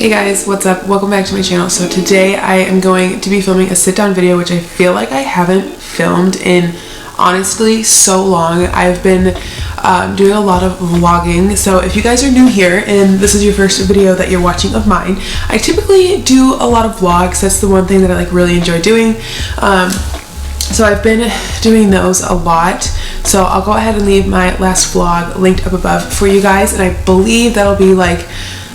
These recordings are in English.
Hey guys, what's up? Welcome back to my channel. So today I am going to be filming a sit down video, which I feel like I haven't filmed in honestly so long. I've been doing a lot of vlogging, so if you guys are new here and this is your first video that you're watching of mine, I typically do a lot of vlogs. That's the one thing that I like really enjoy doing. So I've been doing those a lot, so I'll go ahead and leave my last vlog linked up above for you guys, and I believe that'll be like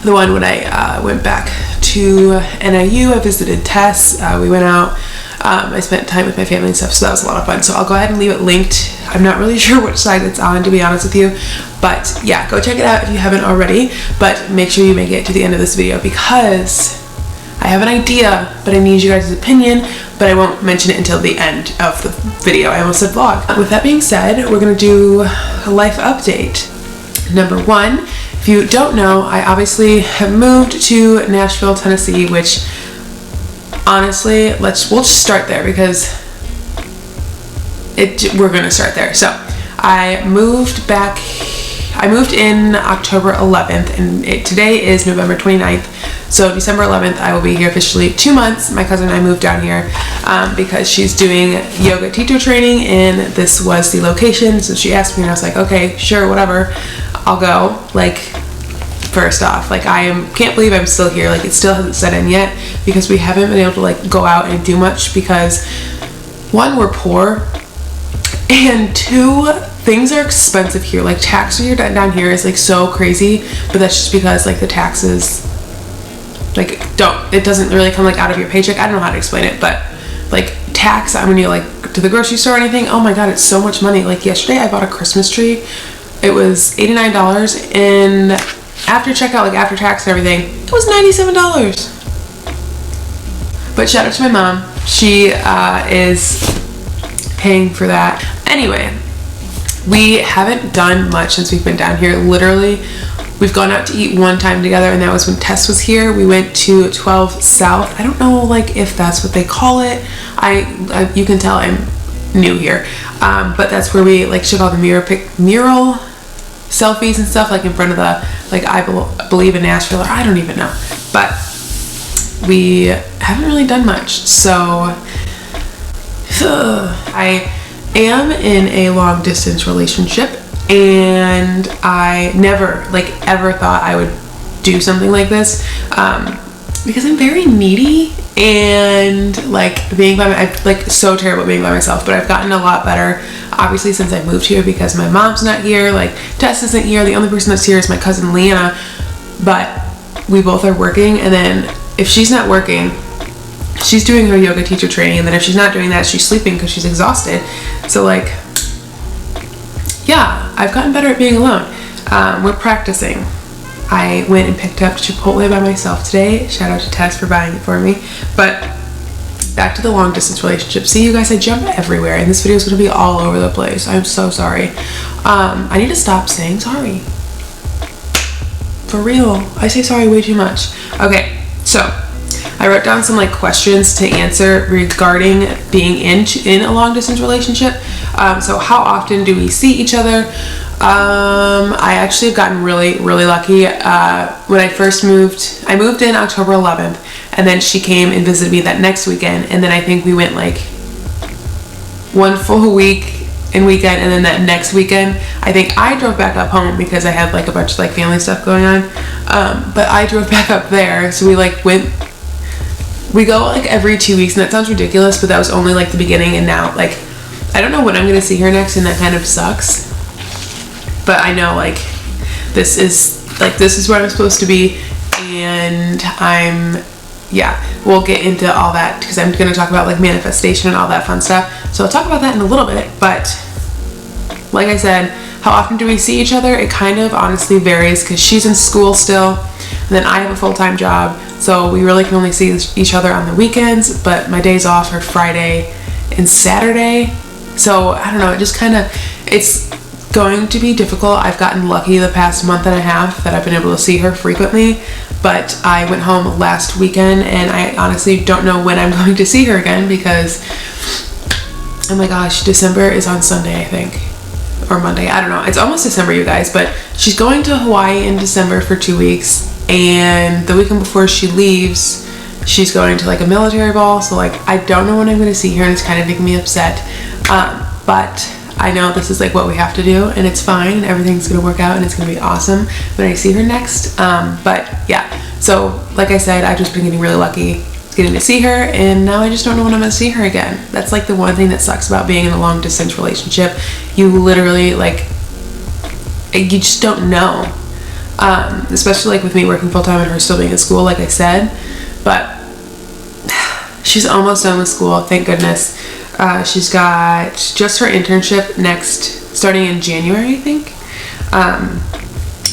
the one when I went back to NIU. I visited Tess, we went out, I spent time with my family and stuff, so that was a lot of fun. So I'll go ahead and leave it linked. I'm not really sure which side it's on, to be honest with you, but yeah, go check it out if you haven't already, but make sure you make it to the end of this video because I have an idea, but I need you guys' opinion, but I won't mention it until the end of the video. I almost said vlog. With that being said, we're gonna do a life update. Number one, if you don't know, I obviously have moved to Nashville, Tennessee, which honestly, we'll just start there because we're gonna start there. So I moved in October 11th, and today is November 29th. So December 11th, I will be here officially 2 months. My cousin and I moved down here because she's doing yoga teacher training, and this was the location. So she asked me, and I was like, okay, sure, whatever, I'll go. Like, first off, like, can't believe I'm still here. Like, it still hasn't set in yet because we haven't been able to like go out and do much because one, we're poor, and two, things are expensive here. Like, taxes here down here is like so crazy, but that's just because like the taxes like it doesn't really come like out of your paycheck. I don't know how to explain it, but like tax when you like to the grocery store or anything, oh my god, it's so much money. Like yesterday I bought a Christmas tree. It was $89, and after checkout, like after tax and everything, it was $97. But shout out to my mom. She is paying for that. Anyway, we haven't done much since we've been down here. Literally, we've gone out to eat one time together, and that was when Tess was here. We went to 12 South. I don't know like if that's what they call it. You can tell I'm new here, but that's where we like took all the mural selfies and stuff, like in front of the like I believe in Nashville, or I don't even know. But we haven't really done much. So I am in a long distance relationship, and I never like ever thought I would do something like this because I'm very needy, and like I'm like so terrible at being by myself, but I've gotten a lot better obviously since I moved here because my mom's not here, like Tess isn't here, the only person that's here is my cousin Leanna, but we both are working, and then if she's not working, she's doing her yoga teacher training, and then if she's not doing that, she's sleeping because she's exhausted. So like, yeah, I've gotten better at being alone. We're practicing. I went and picked up Chipotle by myself today. Shout out to Tess for buying it for me. But back to the long distance relationship. See, you guys, I jump everywhere, and this video is going to be all over the place. I'm so sorry. I need to stop saying sorry. For real. I say sorry way too much. Okay, so I wrote down some like questions to answer regarding being in a long distance relationship. So how often do we see each other? I actually have gotten really lucky. When I first moved, I moved in October 11th, and then she came and visited me that next weekend, and then I think we went like one full week and weekend, and then that next weekend I think I drove back up home because I had like a bunch of like family stuff going on, but I drove back up there, so we go like every 2 weeks, and that sounds ridiculous, but that was only like the beginning, and now like I don't know when I'm gonna see her next, and that kind of sucks, but I know like this is where I'm supposed to be, and we'll get into all that because I'm gonna talk about like manifestation and all that fun stuff, so I'll talk about that in a little bit. But like I said, how often do we see each other? It kind of honestly varies because she's in school still, and then I have a full-time job, so we really can only see each other on the weekends, but my days off are Friday and Saturday, so I don't know, it's going to be difficult. I've gotten lucky the past month and a half that I've been able to see her frequently, but I went home last weekend, and I honestly don't know when I'm going to see her again because, oh my gosh, December is on Sunday, I think, or Monday, I don't know. It's almost December, you guys, but she's going to Hawaii in December for 2 weeks, and the weekend before she leaves, she's going to like a military ball. So like I don't know when I'm going to see her, and it's kind of making me upset. But I know this is like what we have to do, and it's fine, and everything's going to work out, and it's going to be awesome when I see her next. But yeah, so like I said, I've just been getting really lucky getting to see her, and now I just don't know when I'm going to see her again. That's like the one thing that sucks about being in a long distance relationship. You literally like, you just don't know. Especially like with me working full-time and her still being in school, like I said. But she's almost done with school, thank goodness. She's got just her internship starting in January, I think.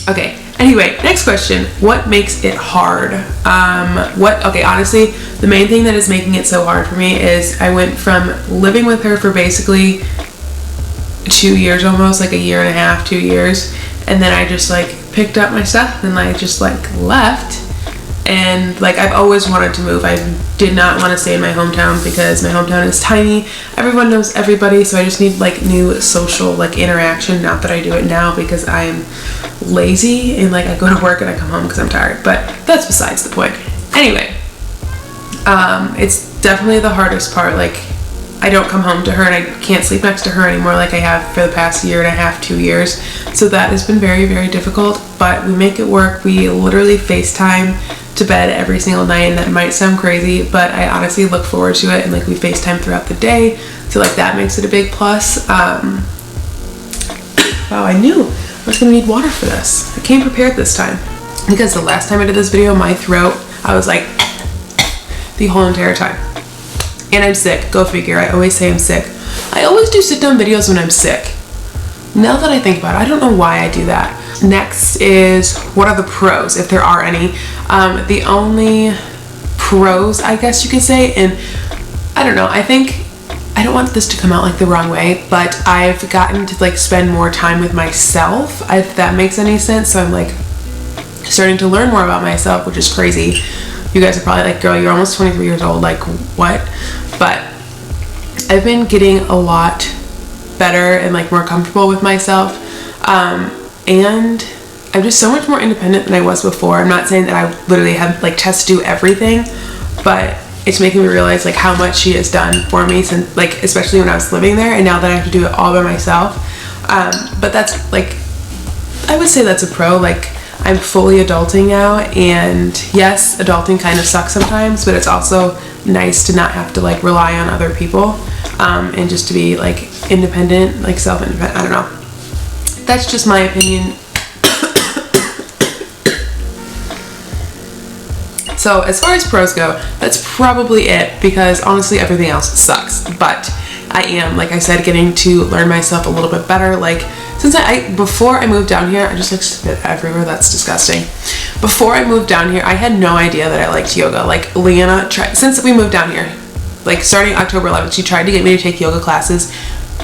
Okay, anyway, next question. What makes it hard? Okay, honestly, the main thing that is making it so hard for me is I went from living with her for basically 2 years almost, like a year and a half, 2 years. And then I just like picked up my stuff and I just like left. And like I've always wanted to move. I did not want to stay in my hometown because my hometown is tiny. Everyone knows everybody, so I just need like new social like interaction. Not that I do it now because I'm lazy and like I go to work and I come home because I'm tired. But that's besides the point. Anyway, it's definitely the hardest part. Like I don't come home to her and I can't sleep next to her anymore like I have for the past year and a half, 2 years. So that has been very, very difficult, but we make it work. We literally FaceTime to bed every single night, and that might sound crazy, but I honestly look forward to it, and like we FaceTime throughout the day, so like that makes it a big plus. Wow, I knew I was gonna need water for this. I came prepared this time because the last time I did this video, my throat, I was like the whole entire time. And I'm sick, go figure. I always say I'm sick. I always do sit down videos when I'm sick. Now that I think about it, I don't know why I do that. Next is, what are the pros, if there are any? The only pros, I guess you could say, and I don't know, I don't want this to come out like the wrong way, but I've gotten to like spend more time with myself, if that makes any sense. So I'm like starting to learn more about myself, which is crazy. You guys are probably like, girl, you're almost 23 years old, like what? But I've been getting a lot better and like more comfortable with myself, and I'm just so much more independent than I was before. I'm not saying that I literally have like Tess do everything, but it's making me realize like how much she has done for me since, like, especially when I was living there, and now that I have to do it all by myself. But that's like, I would say that's a pro. Like, I'm fully adulting now, and yes, adulting kind of sucks sometimes, but it's also nice to not have to like rely on other people, and just to be like independent, like self-independent. I don't know. That's just my opinion. So as far as pros go, that's probably it, because honestly everything else sucks. But I am, like I said, getting to learn myself a little bit better. Like, since before I moved down here, I just like spit everywhere. That's disgusting. Before I moved down here, I had no idea that I liked yoga. Like, Leanna tried, since we moved down here, like starting October 11th, she tried to get me to take yoga classes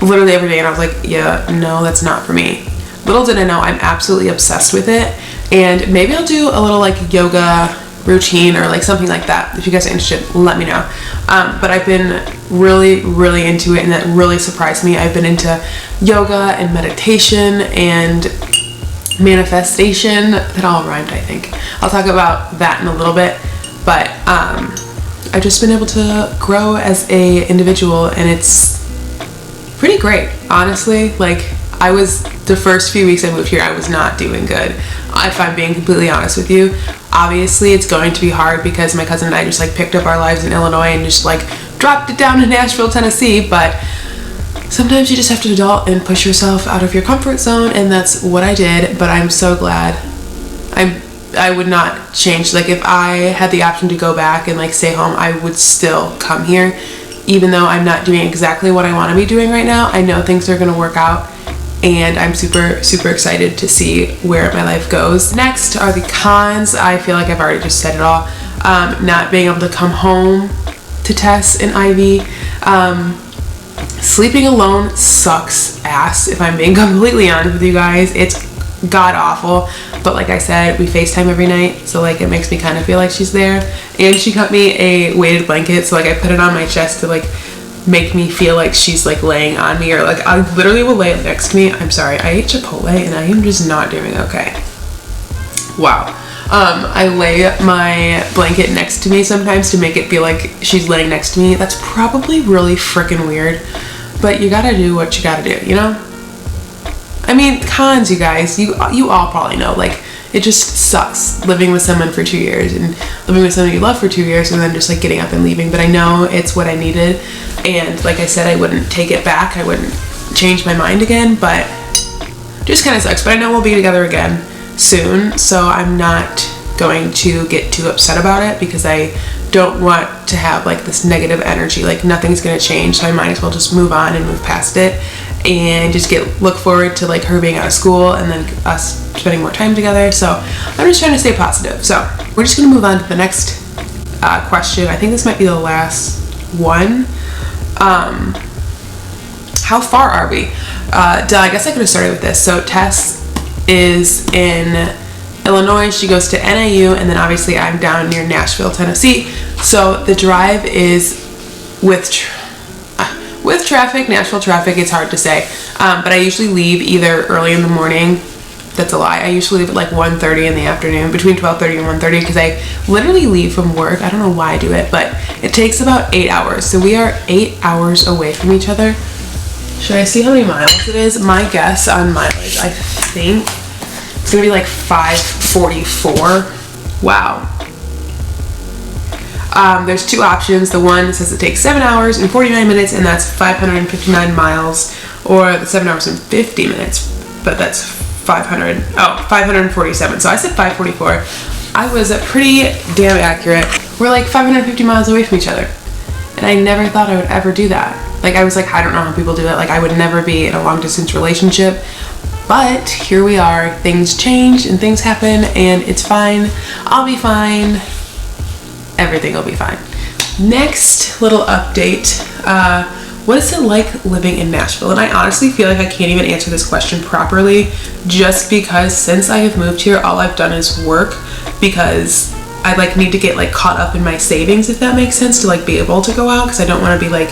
literally every day, and I was like, yeah, no, that's not for me. Little did I know, I'm absolutely obsessed with it, and maybe I'll do a little like yoga routine or like something like that. If you guys are interested, let me know. But I've been really, really into it, and that really surprised me. I've been into yoga and meditation and manifestation. That all rhymed, I think. I'll talk about that in a little bit, but I've just been able to grow as a individual, and it's pretty great, honestly. Like, the first few weeks I moved here, I was not doing good, if I'm being completely honest with you. Obviously, it's going to be hard because my cousin and I just like picked up our lives in Illinois and just like dropped it down to Nashville, Tennessee. But sometimes you just have to adult and push yourself out of your comfort zone, and that's what I did. But I'm so glad. I would not change. Like, if I had the option to go back and like stay home, I would still come here, even though I'm not doing exactly what I want to be doing right now. I know things are going to work out, and I'm super, super excited to see where my life goes. Next are the cons. I feel like I've already just said it all. Not being able to come home to Tess and Ivy. Sleeping alone sucks ass, if I'm being completely honest with you guys. It's god awful. But like I said, we FaceTime every night, so like it makes me kind of feel like she's there. And she got me a weighted blanket, so like I put it on my chest to like make me feel like she's like laying on me, or like I literally will lay next to me. I'm sorry, I ate Chipotle and I am just not doing okay. Wow. I lay my blanket next to me sometimes to make it feel like she's laying next to me. That's probably really freaking weird, but you gotta do what you gotta do, you know? I mean, cons, you guys, you all probably know, like, it just sucks living with someone for 2 years and living with someone you love for 2 years and then just like getting up and leaving. But I know it's what I needed, and like I said, I wouldn't take it back. I wouldn't change my mind again, but just kind of sucks. But I know we'll be together again soon, so I'm not going to get too upset about it because I don't want to have like this negative energy. Like, nothing's gonna change, so I might as well just move on and move past it and just look forward to like her being out of school and then us spending more time together. So I'm just trying to stay positive. So we're just gonna move on to the next question. I think this might be the last one. How far are we? I guess I could have started with this. So Tess is in Illinois. She goes to NIU, and then obviously I'm down near Nashville, Tennessee. So the drive is with traffic, Nashville traffic, it's hard to say. But I usually leave either early in the morning. That's a lie. I usually leave at like 1:30 in the afternoon, between 12:30 and 1:30, because I literally leave from work. I don't know why I do it, but it takes about 8 hours. So we are 8 hours away from each other. Should I see how many miles it is? My guess on mileage, I think it's gonna be like 544. Wow. There's two options. The one says it takes 7 hours and 49 minutes, and that's 559 miles, or the 7 hours and 50 minutes, but that's 547. So I said 544. I was pretty damn accurate. We're like 550 miles away from each other, and I never thought I would ever do that. Like, I was like, I don't know how people do it. Like, I would never be in a long distance relationship, but here we are. Things change and things happen, and it's fine. I'll be fine. Everything will be fine. Next little update. What is it like living in Nashville? And I honestly feel like I can't even answer this question properly, just because since I have moved here, all I've done is work, because I like need to get like caught up in my savings, if that makes sense, to like be able to go out, because I don't want to be like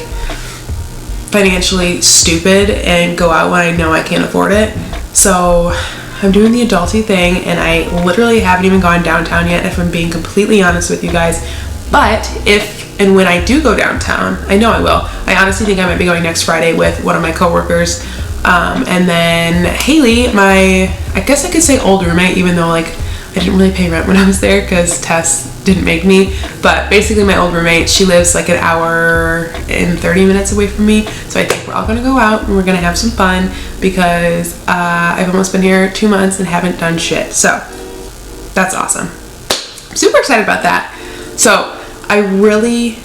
financially stupid and go out when I know I can't afford it. So I'm doing the adulty thing, and I literally haven't even gone downtown yet, if I'm being completely honest with you guys. But if and when I do go downtown, I know I will. I honestly think I might be going next Friday with one of my coworkers, and then Haley, I guess I could say old roommate, even though like I didn't really pay rent when I was there because Tess didn't make me. But basically my old roommate, she lives like an hour and 30 minutes away from me. So I think we're all gonna go out and we're gonna have some fun, because I've almost been here 2 months and haven't done shit. So that's awesome. I'm super excited about that. So I really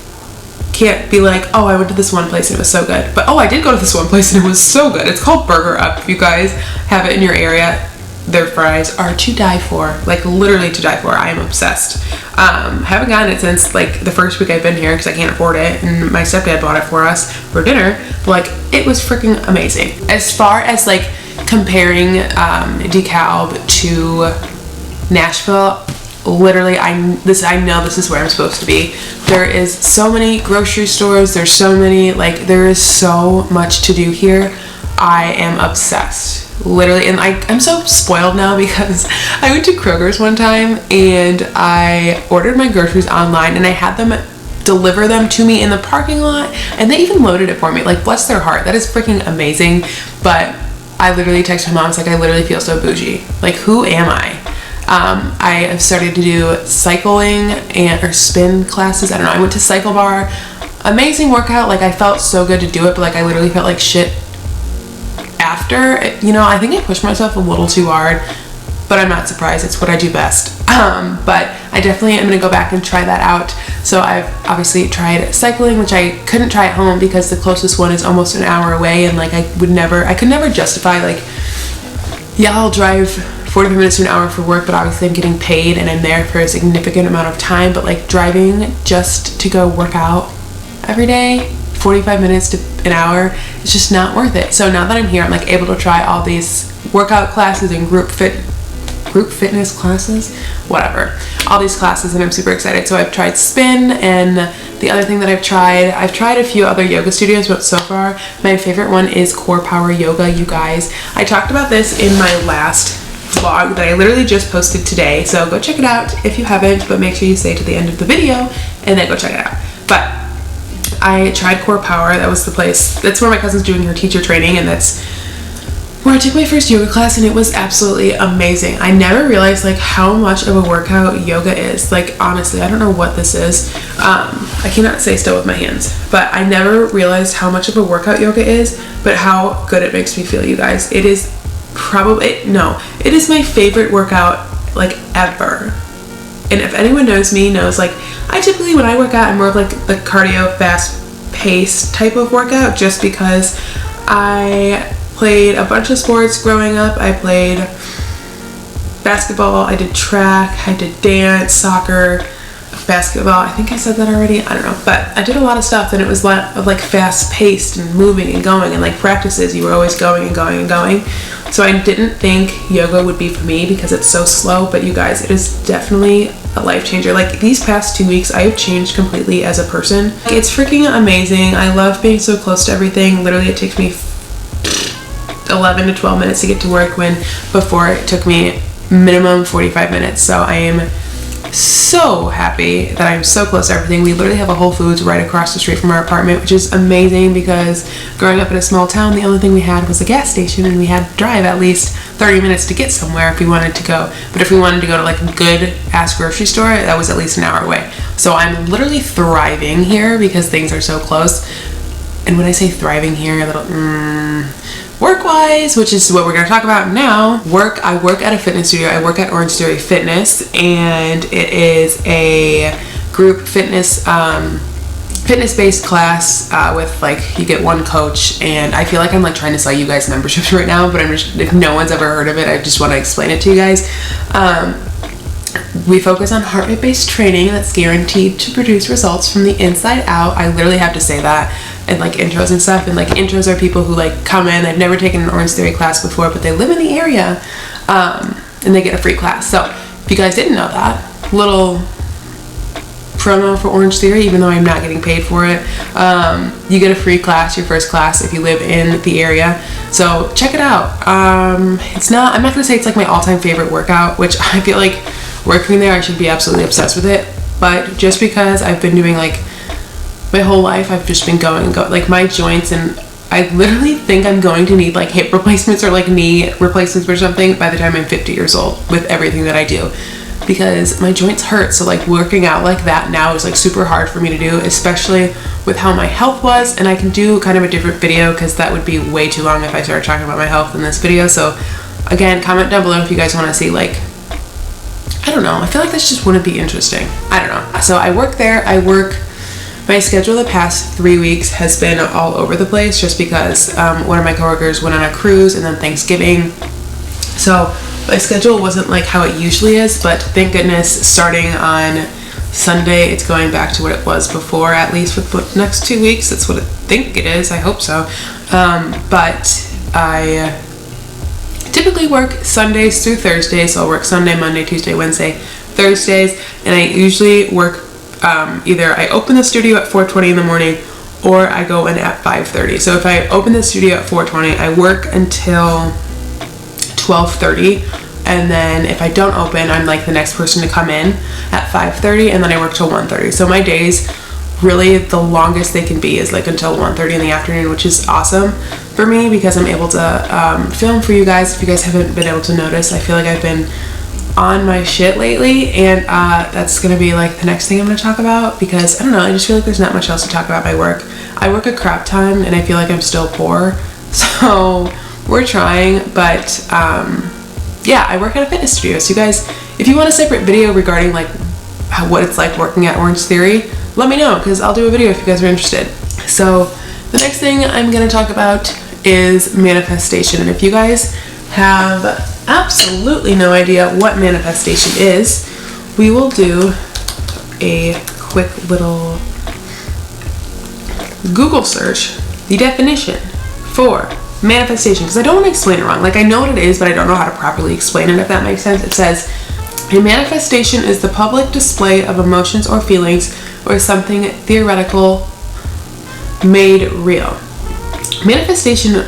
can't be like, oh, I went to this one place and it was so good. But oh, I did go to this one place and it was so good. It's called Burger Up. If you guys have it in your area, their fries are to die for. Like, literally to die for. I am obsessed. Haven't gotten it since like the first week I've been here because I can't afford it, and my stepdad bought it for us for dinner. But like, it was freaking amazing. As far as like comparing DeKalb to Nashville, literally I know this is where I'm supposed to be. There is so many grocery stores, there's so many, like, there is so much to do here. I am obsessed, literally. And I'm so spoiled now, because I went to Kroger's one time and I ordered my groceries online, and I had them deliver them to me in the parking lot, and they even loaded it for me. Like, bless their heart, that is freaking amazing. But I literally texted my mom, I was like, I literally feel so bougie. Like, who am I? I have started to do cycling or spin classes. I don't know. I went to Cycle Bar. Amazing workout. Like, I felt so good to do it, but like I literally felt like shit after. You know, I think I pushed myself a little too hard, but I'm not surprised. It's what I do best. But I definitely am going to go back and try that out. So I've obviously tried cycling, which I couldn't try at home because the closest one is almost an hour away, and like I could never justify like, yeah, I'll drive 45 minutes to an hour for work, but obviously I'm getting paid and I'm there for a significant amount of time. But like, driving just to go work out every day, 45 minutes to an hour, it's just not worth it. So now that I'm here, I'm like able to try all these workout classes and group fitness classes, whatever, all these classes, and I'm super excited. So I've tried spin, and the other thing that I've tried a few other yoga studios, but so far my favorite one is Core Power Yoga. You guys, I talked about this in my last vlog that I literally just posted today. So go check it out if you haven't, but make sure you stay to the end of the video and then go check it out. But I tried Core Power. That was the place. That's where my cousin's doing her teacher training, and that's where I took my first yoga class, and it was absolutely amazing. I never realized like how much of a workout yoga is. Like honestly, I don't know what this is. I cannot say still with my hands, but I never realized how much of a workout yoga is, but how good it makes me feel, you guys. It is it is my favorite workout like ever. And if anyone knows me, knows like I typically, when I work out, I'm more of like the cardio, fast paced type of workout, just because I played a bunch of sports growing up. I played basketball, I did track, I did dance, soccer, basketball. I think I said that already. I don't know. But I did a lot of stuff, and it was a lot of like fast paced and moving and going, and like practices, you were always going and going and going. So I didn't think yoga would be for me because it's so slow, but you guys, it is definitely a life changer. Like these past 2 weeks, I have changed completely as a person. It's freaking amazing. I love being so close to everything. Literally, it takes me 11 to 12 minutes to get to work, when before it took me minimum 45 minutes. So I am so happy that I'm so close to everything. We literally have a Whole Foods right across the street from our apartment, which is amazing, because growing up in a small town, the only thing we had was a gas station, and we had to drive at least 30 minutes to get somewhere if we wanted to go. But if we wanted to go to like a good ass grocery store, that was at least an hour away. So I'm literally thriving here because things are so close. And when I say thriving here, a little work-wise, which is what we're going to talk about now. I work at a fitness studio. I work at Orangetheory Fitness, and it is a group fitness fitness-based class with like, you get one coach, and I feel like I'm like trying to sell you guys memberships right now, but I'm just, if no one's ever heard of it, I just want to explain it to you guys. We focus on heart rate-based training that's guaranteed to produce results from the inside out. I literally have to say that in like intros and stuff. And like intros are people who like come in, they've never taken an Orangetheory class before, but they live in the area, and they get a free class. So if you guys didn't know that, little promo for Orangetheory, even though I'm not getting paid for it, you get a free class, your first class, if you live in the area. So check it out. I'm not gonna say it's like my all-time favorite workout, which I feel like working there I should be absolutely obsessed with it, but just because I've been doing like my whole life, I've just been going like my joints, and I literally think I'm going to need like hip replacements or like knee replacements or something by the time I'm 50 years old with everything that I do, because my joints hurt. So like working out like that now is like super hard for me to do, especially with how my health was. And I can do kind of a different video because that would be way too long if I started talking about my health in this video. So again, comment down below if you guys want to see, like, I don't know, I feel like this just wouldn't be interesting. I don't know. So I work there. My schedule the past 3 weeks has been all over the place, just because one of my coworkers went on a cruise, and then Thanksgiving. So my schedule wasn't like how it usually is, but thank goodness starting on Sunday, it's going back to what it was before, at least for the next 2 weeks. That's what I think it is. I hope so. But I typically work Sundays through Thursdays. So I'll work Sunday, Monday, Tuesday, Wednesday, Thursdays, and I usually work either I open the studio at 4:20 in the morning, or I go in at 5:30. So if I open the studio at 4:20, I work until 12:30, and then if I don't open, I'm like the next person to come in at 5:30, and then I work till 1:30. So my days, really the longest they can be is like until 1:30 in the afternoon, which is awesome for me because I'm able to film for you guys. If you guys haven't been able to notice, I feel like I've been on my shit lately, and that's gonna be like the next thing I'm gonna talk about, because I don't know, I just feel like there's not much else to talk about my work. I work a crap ton, and I feel like I'm still poor, so we're trying. But yeah, I work at a fitness studio. So you guys, if you want a separate video regarding like what it's like working at Orangetheory, let me know, because I'll do a video if you guys are interested. So the next thing I'm gonna talk about is manifestation. And if you guys have absolutely no idea what manifestation is, we will do a quick little Google search, the definition for manifestation, because I don't want to explain it wrong. Like, I know what it is, but I don't know how to properly explain it, if that makes sense. It says, a manifestation is the public display of emotions or feelings or something theoretical made real. Manifestation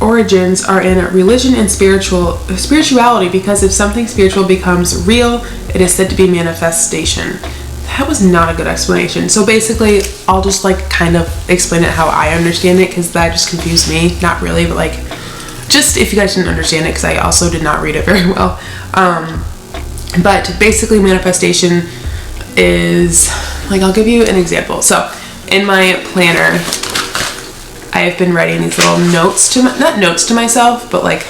origins are in religion and spirituality, because if something spiritual becomes real, it is said to be manifestation. That was not a good explanation. So basically, I'll just like kind of explain it how I understand it, because that just confused me. Not really, but like, just if you guys didn't understand it, because I also did not read it very well. But basically, manifestation is, like, I'll give you an example. So in my planner, I have been writing these little notes to not notes to myself, but like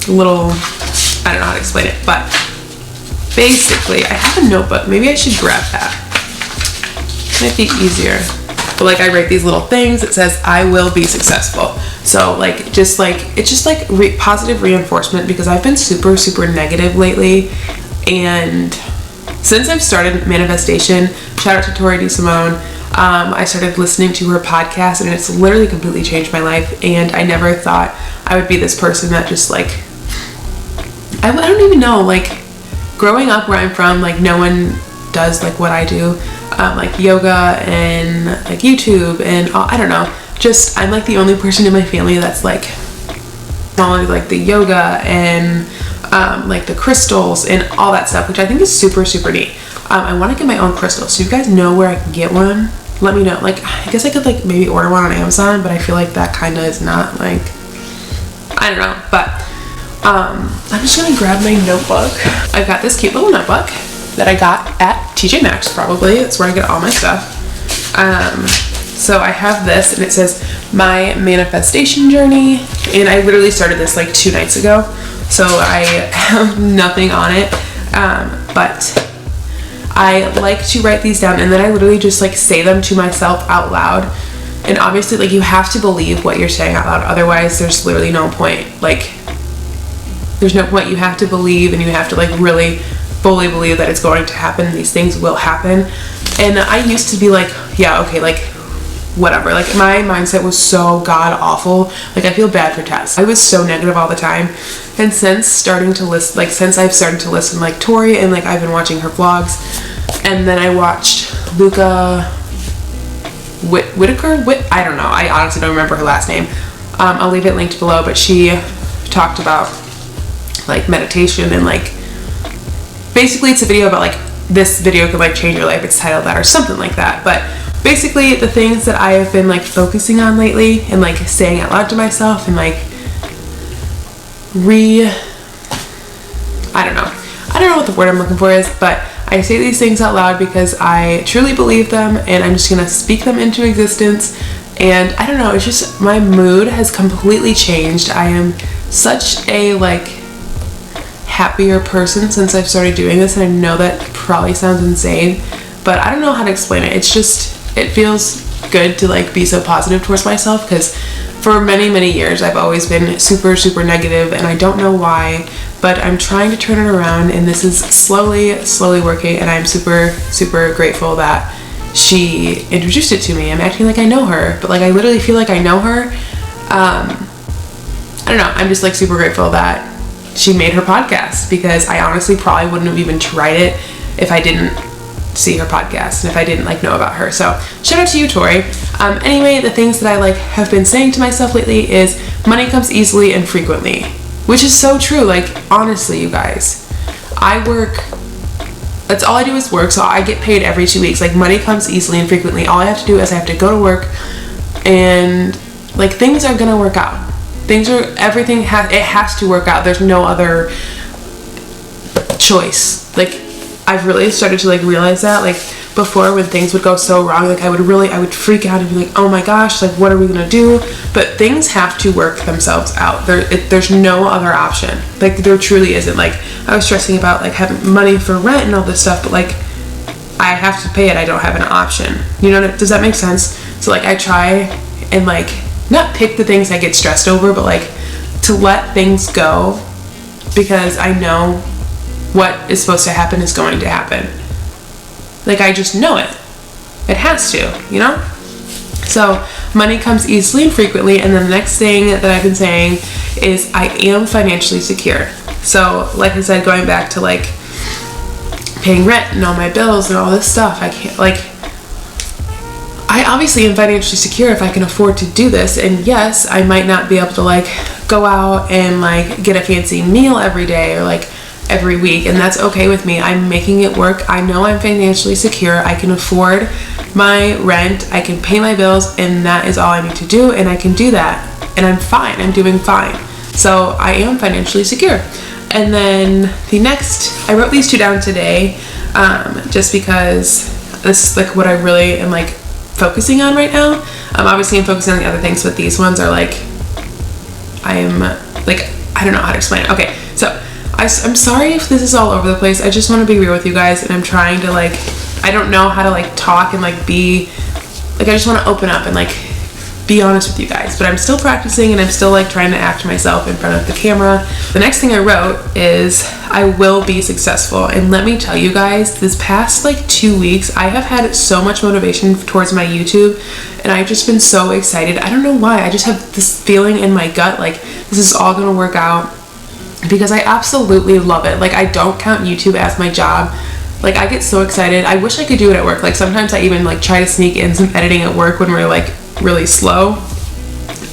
little, I don't know how to explain it, but basically I have a notebook. Maybe I should grab that. Might be easier. But like, I write these little things. It says, I will be successful. So like, it's just like positive reinforcement, because I've been super, super negative lately. And since I've started manifestation, shout out to Tori DeSimone, I started listening to her podcast, and it's literally completely changed my life. And I never thought I would be this person that just like, I don't even know, like growing up where I'm from, like no one does like what I do, like yoga and like YouTube and I don't know, just I'm like the only person in my family that's like following like the yoga and like the crystals and all that stuff, which I think is super, super neat. I want to get my own crystals, so if you guys know where I can get one, let me know. Like, I guess I could like maybe order one on Amazon, but I feel like that kind of is not like, I don't know. But I'm just gonna grab my notebook. I've got this cute little notebook that I got at TJ Maxx, probably. That's where I get all my stuff. So I have this, and it says my manifestation journey, and I literally started this like 2 nights ago, so I have nothing on it, but I like to write these down, and then I literally just like say them to myself out loud. And obviously, like, you have to believe what you're saying out loud, otherwise there's literally no point. Like, there's no point. You have to believe, and you have to like really fully believe that it's going to happen. These things will happen. And I used to be like, yeah, okay, like whatever. Like, my mindset was so god awful. Like, I feel bad for Tess. I was so negative all the time. And since starting to listen, like since I've started to listen like Tori, and like I've been watching her vlogs, and then I watched Luca Whitaker. I don't know. I honestly don't remember her last name. I'll leave it linked below, but she talked about like meditation, and like basically it's a video about like this video could like change your life. It's titled that or something like that. But basically the things that I have been like focusing on lately, and like saying out loud to myself, and like I don't know what the word I'm looking for is, but I say these things out loud because I truly believe them, and I'm just gonna speak them into existence. And I don't know, it's just my mood has completely changed. I am such a like happier person since I've started doing this, and I know that probably sounds insane, but I don't know how to explain it. It's just, it feels good to like be so positive towards myself, because for many, many years I've always been super, super negative, and I don't know why, but I'm trying to turn it around, and this is slowly working, and I'm super, super grateful that she introduced it to me. I'm acting like I know her, but like I literally feel like I know her. I don't know, I'm just like super grateful that she made her podcast, because I honestly probably wouldn't have even tried it if I didn't see her podcast and if I didn't like know about her. So shout out to you, Tori. Anyway, the things that I like have been saying to myself lately is money comes easily and frequently, which is so true. Like, honestly, you guys, I work, that's all I do is work, so I get paid every 2 weeks. Like, money comes easily and frequently. All I have to do is I have to go to work, and like things are gonna work out. Everything has to work out. There's no other choice. Like, I've really started to like realize that. Like, before, when things would go so wrong, like I would freak out and be like, oh my gosh, like what are we gonna do? But things have to work themselves out. There's no other option. Like, there truly isn't. Like, I was stressing about like having money for rent and all this stuff, but like I have to pay it. I don't have an option. You know, does that make sense? So like I try and like not pick the things I get stressed over, but like to let things go, because I know what is supposed to happen is going to happen. Like, I just know it. It has to, you know? So money comes easily and frequently, and then the next thing that I've been saying is I am financially secure. So like I said, going back to like paying rent and all my bills and all this stuff, I can't, like, I obviously am financially secure if I can afford to do this. And yes, I might not be able to like go out and like get a fancy meal every day or like every week, and that's okay with me. I'm making it work. I know I'm financially secure. I can afford my rent. I can pay my bills, and that is all I need to do, and I can do that. And I'm fine. I'm doing fine. So I am financially secure. And then I wrote these two down today, just because this is like what I really am like focusing on right now. Obviously I'm focusing on the other things, but these ones are like, I don't know how to explain it. Okay, so I'm sorry if this is all over the place. I just want to be real with you guys, and I'm trying to like, I don't know how to like talk and like be, like I just want to open up and like be honest with you guys, but I'm still practicing, and I'm still like trying to act myself in front of the camera. The next thing I wrote is I will be successful. And let me tell you guys, this past like 2 weeks I have had so much motivation towards my YouTube, and I've just been so excited. I don't know why. I just have this feeling in my gut like this is all gonna work out, because I absolutely love it. Like I don't count YouTube as my job. Like I get so excited. I wish I could do it at work. Like sometimes I even like try to sneak in some editing at work when we're like really slow.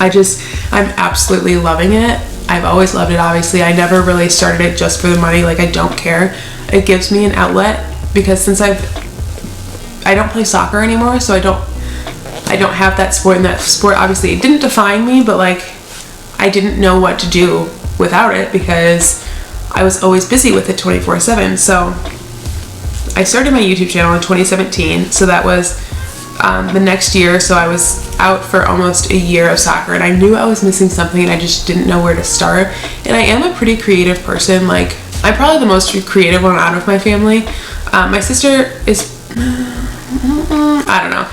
I'm absolutely loving it. I've always loved it, obviously. I never really started it just for the money. Like I don't care. It gives me an outlet, because since I don't play soccer anymore, so I don't have that sport, and that sport obviously it didn't define me, but like I didn't know what to do without it, because I was always busy with it 24/7. So I started my YouTube channel in 2017, so that was the next year. So I was out for almost a year of soccer, and I knew I was missing something, and I just didn't know where to start. And I am a pretty creative person. Like I'm probably the most creative one out of my family. My sister is I don't know,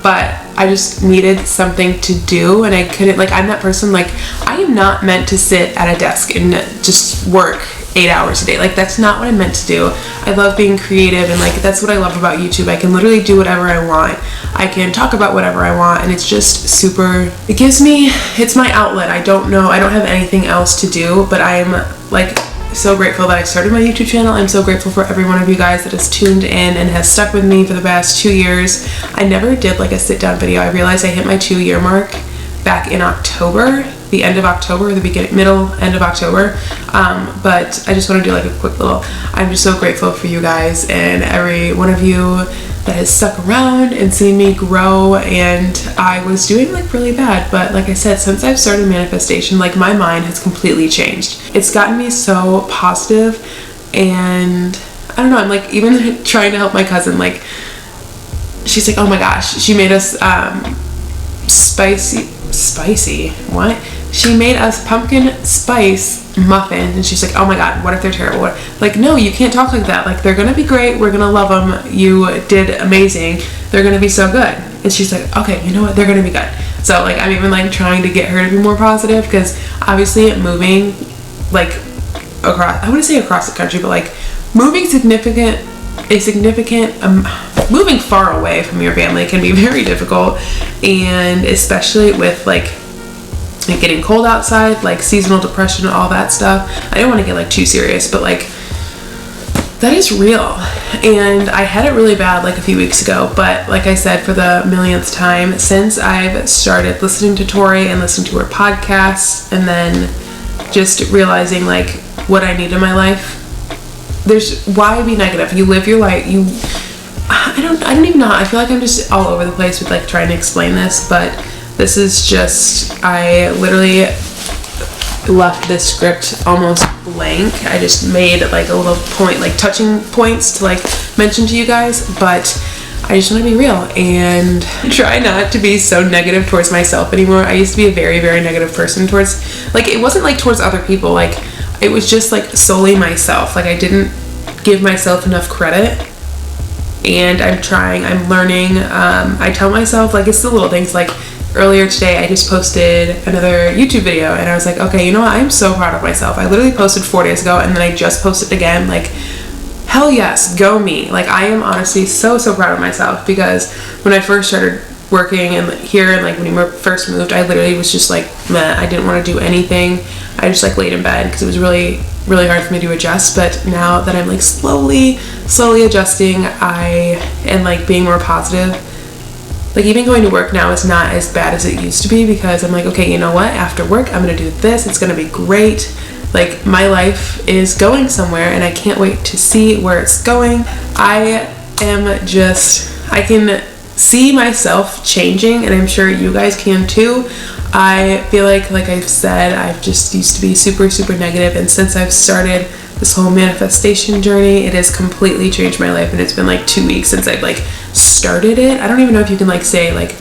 but I just needed something to do, and I couldn't, like I'm that person, like I am not meant to sit at a desk and just work 8 hours a day. Like that's not what I'm meant to do. I love being creative, and like that's what I love about YouTube. I can literally do whatever I want. I can talk about whatever I want, and it's just super, it's my outlet. I don't have anything else to do, but I am like so grateful that I started my YouTube channel. I'm so grateful for every one of you guys that has tuned in and has stuck with me for the past 2 years. I never did like a sit down video. I realized I hit my 2-year mark back in October, the end of October, end of October. But I just want to do like a quick little, I'm just so grateful for you guys and every one of you that has stuck around and seen me grow. And I was doing like really bad, but like I said, since I've started manifestation, like my mind has completely changed. It's gotten me so positive, and I don't know, I'm like even trying to help my cousin. Like she's like, oh my gosh, she made us spicy what? She made us pumpkin spice muffins, and she's like, oh my god, what if they're terrible? Like, no, you can't talk like that. Like, they're gonna be great, we're gonna love them, you did amazing, they're gonna be so good. And she's like, okay, you know what, they're gonna be good. So like I'm even like trying to get her to be more positive, because obviously moving like across, I wouldn't say across the country, but like moving moving far away from your family can be very difficult, and especially with like getting cold outside, like seasonal depression, all that stuff. I don't want to get like too serious, but like that is real. And I had it really bad like a few weeks ago, but like I said, for the millionth time, since I've started listening to Tori and listening to her podcasts, and then just realizing like what I need in my life, why be negative? You live your life. I don't even know. I feel like I'm just all over the place with like trying to explain this, but this is just, I literally left this script almost blank. I just made like a little point, like touching points to like mention to you guys, but I just want to be real and try not to be so negative towards myself anymore. I used to be a very, very negative person towards, like, it wasn't like towards other people, like it was just like solely myself. Like I didn't give myself enough credit, and I'm learning. I tell myself, like, it's the little things. Like earlier today, I just posted another YouTube video, and I was like, okay, you know what, I'm so proud of myself. I literally posted 4 days ago, and then I just posted again. Like, hell yes, go me. Like, I am honestly so proud of myself, because when I first started working and here, and like when we first moved, I literally was just like, meh, I didn't want to do anything. I just like laid in bed because it was really hard for me to adjust. But now that I'm like slowly adjusting, and like being more positive, Like even going to work now is not as bad as it used to be, because I'm like, okay, you know what? After work, I'm gonna do this. It's gonna be great. Like my life is going somewhere and I can't wait to see where it's going. I can see myself changing, and I'm sure you guys can too. I feel like I've said, I've just used to be super, super negative, and since I've started this whole manifestation journey, it has completely changed my life. And it's been like 2 weeks since I've like started it. I don't even know if you can like say like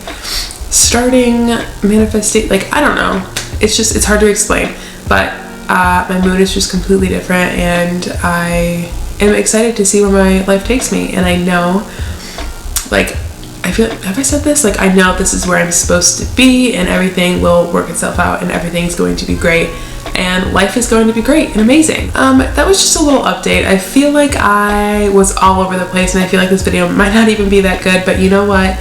starting manifesting, like I don't know, it's hard to explain, but my mood is just completely different, and I am excited to see where my life takes me. And I know, like, I feel, have I said this? Like, I know this is where I'm supposed to be, and everything will work itself out, and everything's going to be great, and life is going to be great and amazing. That was just a little update. I feel like I was all over the place, and I feel like this video might not even be that good, but you know what?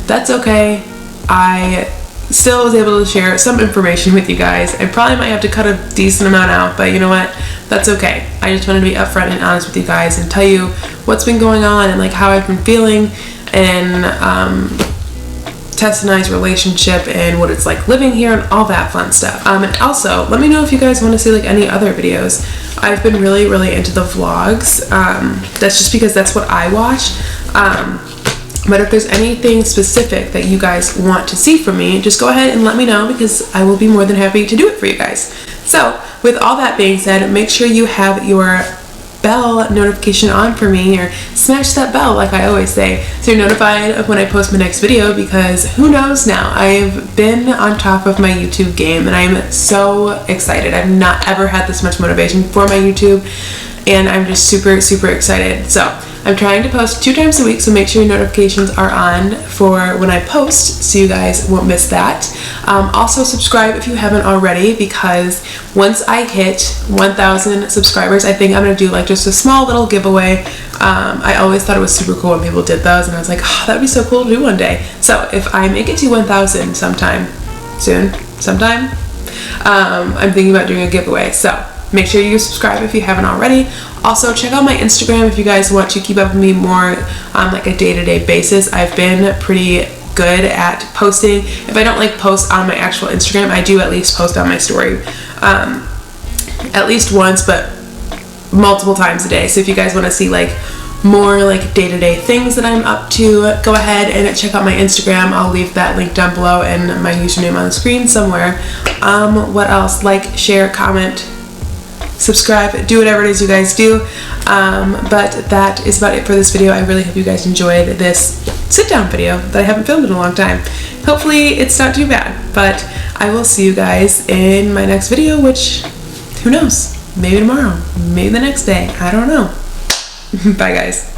That's okay. I still was able to share some information with you guys. I probably might have to cut a decent amount out, but you know what? That's okay. I just wanted to be upfront and honest with you guys and tell you what's been going on and like how I've been feeling, and Tess and I's relationship and what it's like living here and all that fun stuff. And also, let me know if you guys want to see like any other videos. I've been really, really into the vlogs. That's just because that's what I watch. But if there's anything specific that you guys want to see from me, just go ahead and let me know, because I will be more than happy to do it for you guys. So with all that being said, make sure you have your bell notification on for me, or smash that bell like I always say, so you're notified of when I post my next video, because who knows now. I've been on top of my YouTube game and I'm so excited. I've not ever had this much motivation for my YouTube, and I'm just super, super excited. So I'm trying to post 2 times a week, so make sure your notifications are on for when I post so you guys won't miss that. Also subscribe if you haven't already, because once I hit 1,000 subscribers, I think I'm gonna do like just a small little giveaway. I always thought it was super cool when people did those, and I was like, oh, that'd be so cool to do one day. So if I make it to 1,000 sometime soon, I'm thinking about doing a giveaway. So make sure you subscribe if you haven't already. Also, check out my Instagram if you guys want to keep up with me more on like a day-to-day basis. I've been pretty good at posting. If I don't like post on my actual Instagram, I do at least post on my story at least once, but multiple times a day. So if you guys want to see like more like day-to-day things that I'm up to, go ahead and check out my Instagram. I'll leave that link down below and my username on the screen somewhere. What else? Like, share, comment, subscribe, do whatever it is you guys do. But that is about it for this video. I really hope you guys enjoyed this sit-down video that I haven't filmed in a long time. Hopefully it's not too bad, but I will see you guys in my next video, which, who knows, maybe tomorrow, maybe the next day, I don't know. Bye guys.